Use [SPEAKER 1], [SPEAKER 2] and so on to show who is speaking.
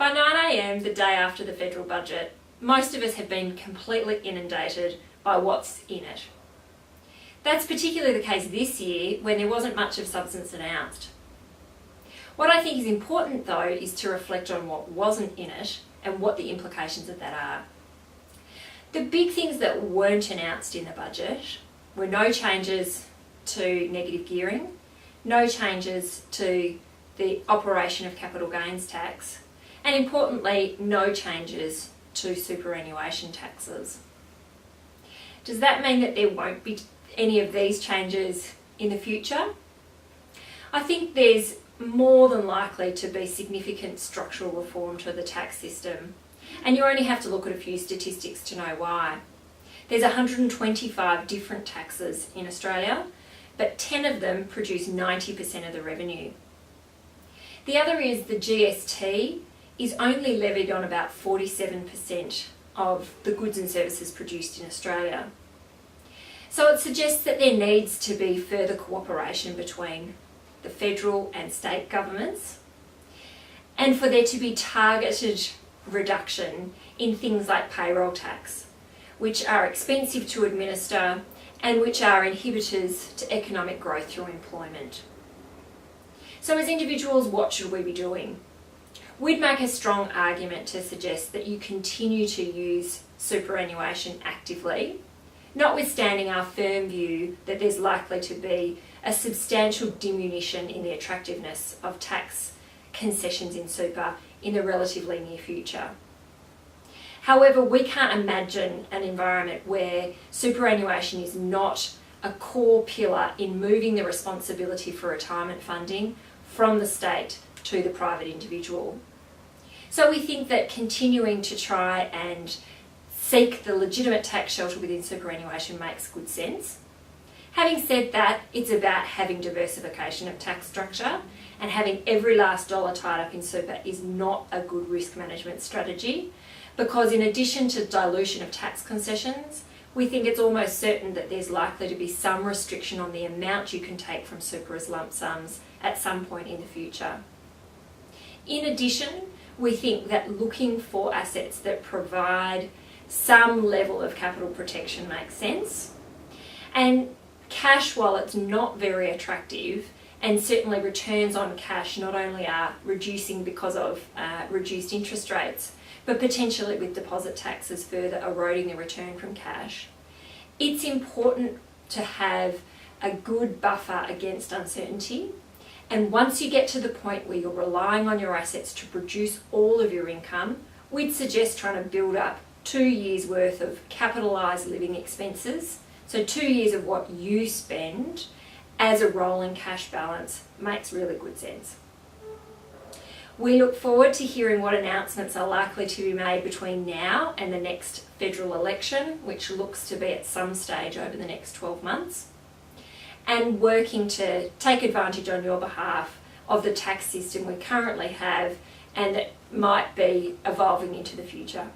[SPEAKER 1] By 9am the day after the federal budget, most of us have been completely inundated by what's in it. That's particularly the case this year when there wasn't much of substance announced. What I think is important though is to reflect on what wasn't in it and what the implications of that are. The big things that weren't announced in the budget were no changes to negative gearing, no changes to the operation of capital gains tax, and importantly, no changes to superannuation taxes. Does that mean that there won't be any of these changes in the future? I think there's more than likely to be significant structural reform to the tax system, and you only have to look at a few statistics to know why. There's 125 different taxes in Australia, but 10 of them produce 90% of the revenue. The other is the GST is only levied on about 47% of the goods and services produced in Australia. So it suggests that there needs to be further cooperation between the federal and state governments, and for there to be targeted reduction in things like payroll tax, which are expensive to administer and which are inhibitors to economic growth through employment. So as individuals, what should we be doing? We'd make a strong argument to suggest that you continue to use superannuation actively, notwithstanding our firm view that there's likely to be a substantial diminution in the attractiveness of tax concessions in super in the relatively near future. However, we can't imagine an environment where superannuation is not a core pillar in moving the responsibility for retirement funding from the state to the private individual. So we think that continuing to try and seek the legitimate tax shelter within superannuation makes good sense. Having said that, it's about having diversification of tax structure, and having every last dollar tied up in super is not a good risk management strategy, because in addition to dilution of tax concessions, we think it's almost certain that there's likely to be some restriction on the amount you can take from super as lump sums at some point in the future. In addition, we think that looking for assets that provide some level of capital protection makes sense. And cash, while it's not very attractive, and certainly returns on cash not only are reducing because of reduced interest rates, but potentially with deposit taxes further eroding the return from cash, it's important to have a good buffer against uncertainty. And once you get to the point where you're relying on your assets to produce all of your income, we'd suggest trying to build up 2 years' worth of capitalised living expenses. So 2 years of what you spend as a rolling cash balance makes really good sense. We look forward to hearing what announcements are likely to be made between now and the next federal election, which looks to be at some stage over the next 12 months, and working to take advantage on your behalf of the tax system we currently have and that might be evolving into the future.